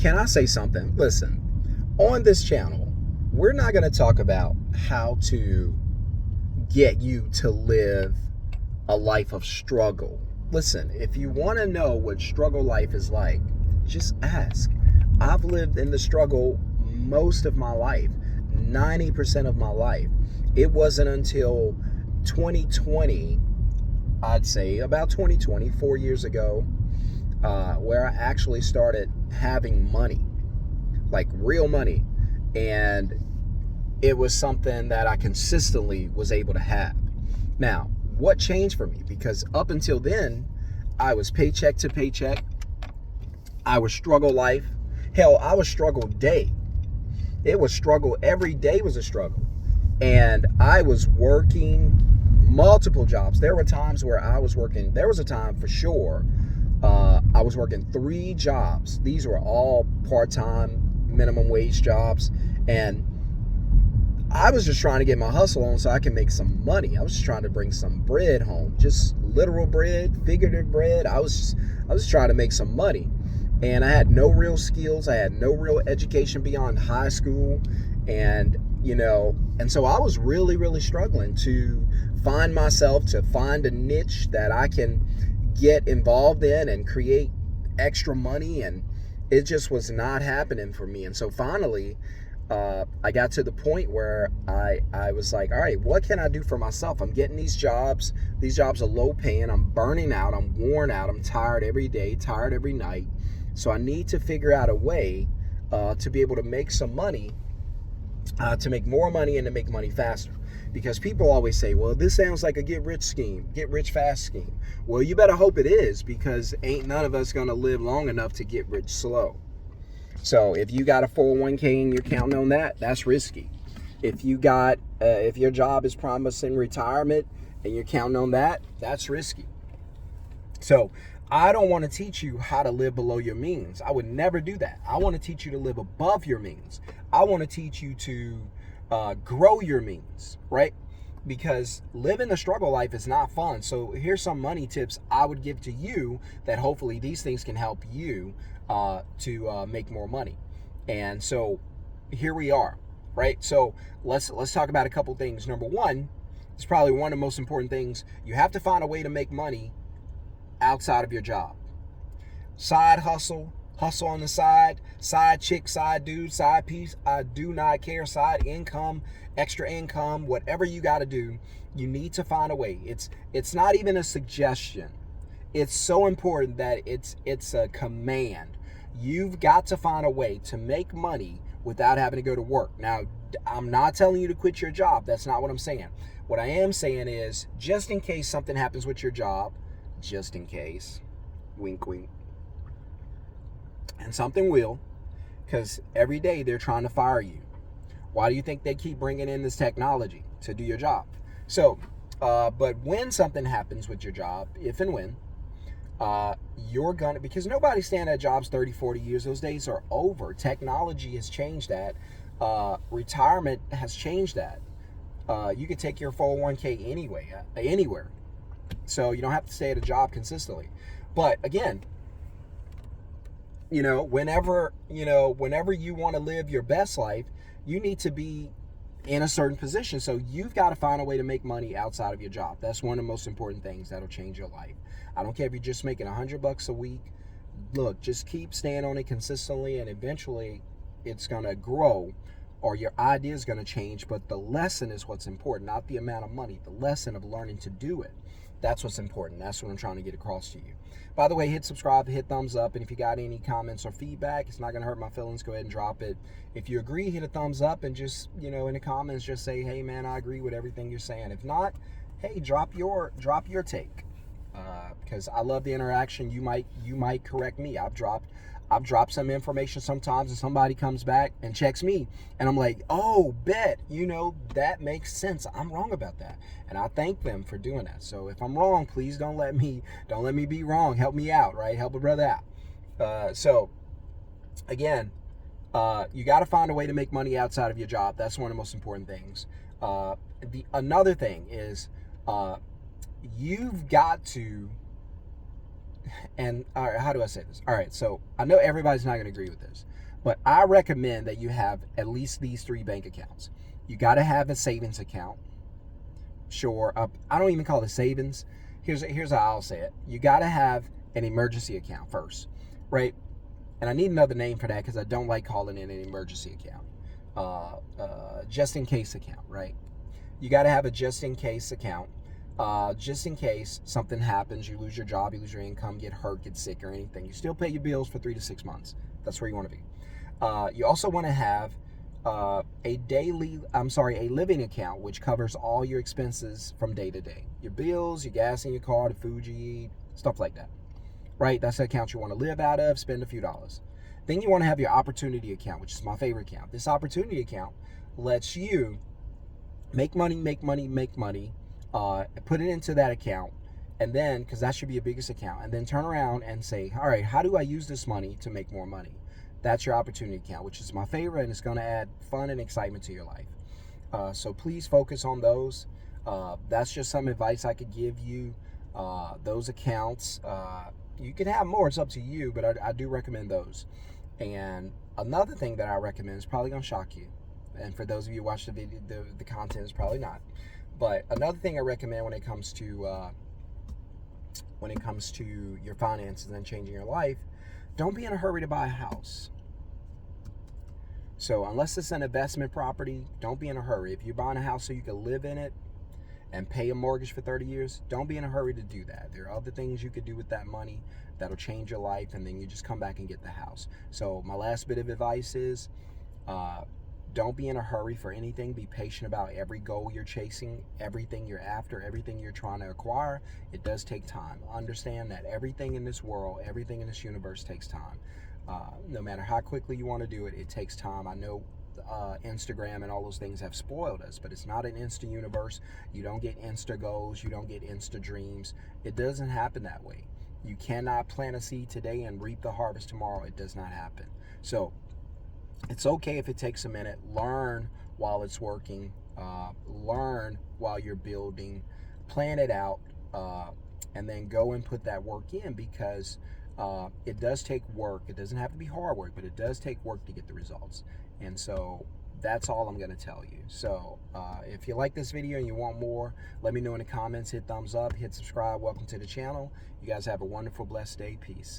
can I say something? Listen, on this channel, we're not going to talk about how to get you to live a life of struggle. Listen, if you want to know what struggle life is like, just ask. I've lived in the struggle most of my life, 90% of my life. It wasn't until 2020, I'd say about 2020, 4 years ago, where I actually started having money, like real money. And it was something that I consistently was able to have. Now, what changed for me? Because up until then, I was paycheck to paycheck. I was struggle life. Hell, I was struggle day. It was struggle. Every day was a struggle. And I was working multiple jobs. There were times where I was working, there was a time for sure, I was working 3 jobs. These were all part-time, minimum wage jobs. And I was just trying to get my hustle on so I can make some money. I was just trying to bring some bread home, just literal bread, figurative bread. I was trying to make some money. And I had no real skills. I had no real education beyond high school. And, and so I was really, really struggling to find myself, to find a niche that I can get involved in and create extra money. And it just was not happening for me. And so finally, I got to the point where I was like, all right, what can I do for myself? I'm getting these jobs. These jobs are low paying. I'm burning out. I'm worn out. I'm tired every day, tired every night. So I need to figure out a way to be able to make some money, to make more money and to make money faster. Because people always say, well, this sounds like a get rich scheme, get rich fast scheme. Well, you better hope it is, because ain't none of us going to live long enough to get rich slow. So if you got a 401k and you're counting on that, that's risky. If you got, if your job is promising retirement and you're counting on that, that's risky. So I don't want to teach you how to live below your means. I would never do that. I want to teach you to live above your means. I want to teach you to grow your means, right? Because living a struggle life is not fun. So here's some money tips I would give to you that hopefully these things can help you to make more money. And so here we are, right? So let's talk about a couple things. Number one, it's probably one of the most important things. You have to find a way to make money outside of your job. Side hustle, hustle on the side chick, side dude, side piece, I do not care, side income, extra income, whatever you got to do, you need to find a way. It's not even a suggestion. It's so important that it's a command. You've got to find a way to make money without having to go to work. Now, I'm not telling you to quit your job. That's not what I'm saying. What I am saying is, just in case something happens with your job, just in case, wink, wink, and something will, because every day they're trying to fire you. Why do you think they keep bringing in this technology? To do your job. So, but when something happens with your job, if and when, you're gonna, because nobody's staying at jobs 30, 40 years. Those days are over. Technology has changed that. Retirement has changed that. You could take your 401k anywhere. So you don't have to stay at a job consistently. But again, whenever you want to live your best life, you need to be in a certain position. So you've got to find a way to make money outside of your job. That's one of the most important things that'll change your life. I don't care if you're just making $100 a week. Look, just keep staying on it consistently, and eventually it's going to grow, or your idea is going to change. But the lesson is what's important, not the amount of money. The lesson of learning to do it. That's what's important. That's what I'm trying to get across to you. By the way, hit subscribe, hit thumbs up, and if you got any comments or feedback, it's not going to hurt my feelings. Go ahead and drop it. If you agree, hit a thumbs up, and just, in the comments, just say, hey, man, I agree with everything you're saying. If not, hey, drop your take, because I love the interaction. You might correct me. I've dropped some information sometimes, and somebody comes back and checks me, and I'm like, oh, bet, that makes sense. I'm wrong about that. And I thank them for doing that. So if I'm wrong, please don't let me be wrong. Help me out, right? Help a brother out. So again, you got to find a way to make money outside of your job. That's one of the most important things. Another thing is, you've got to, and all right, how do I say this? All right, so I know everybody's not going to agree with this, But I recommend that you have at least these 3 bank accounts. You got to have a savings account. Sure, I don't even call it savings. Here's how I'll say it. You got to have an emergency account first, right? And I need another name for that because I don't like calling it an emergency account. Just in case account, right? You got to have a just in case account. Just in case something happens, you lose your job, you lose your income, get hurt, get sick, or anything. You still pay your bills for 3 to 6 months. That's where you want to be. You also want to have a living account, which covers all your expenses from day to day. Your bills, your gas in your car, the food you eat, stuff like that. Right? That's the account you want to live out of, spend a few dollars. Then you want to have your opportunity account, which is my favorite account. This opportunity account lets you make money, put it into that account, and then, because that should be your biggest account, and then turn around and say, all right, how do I use this money to make more money? That's your opportunity account, which is my favorite, and it's going to add fun and excitement to your life. So please focus on those. That's just some advice I could give you. Those accounts, you can have more, it's up to you, but I do recommend those. And another thing that I recommend is probably going to shock you. And for those of you who watch the video, the content is probably not. But another thing I recommend when it comes to your finances and changing your life, don't be in a hurry to buy a house. So unless it's an investment property, don't be in a hurry. If you're buying a house so you can live in it and pay a mortgage for 30 years, don't be in a hurry to do that. There are other things you could do with that money that'll change your life, and then you just come back and get the house. So my last bit of advice is, don't be in a hurry for anything. Be patient about every goal you're chasing, everything you're after, everything you're trying to acquire. It does take time. Understand that everything in this world, everything in this universe takes time. No matter how quickly you want to do it, it takes time. I know Instagram and all those things have spoiled us, but it's not an instant universe. You don't get insta goals. You don't get insta dreams. It doesn't happen that way. You cannot plant a seed today and reap the harvest tomorrow. It does not happen. So it's okay if it takes a minute. Learn while it's working. Learn while you're building. Plan it out, and then go and put that work in, because it does take work. It doesn't have to be hard work, but it does take work to get the results. And so that's all I'm going to tell you. So if you like this video and you want more, let me know in the comments. Hit thumbs up, hit subscribe. Welcome to the channel. You guys have a wonderful, blessed day. Peace.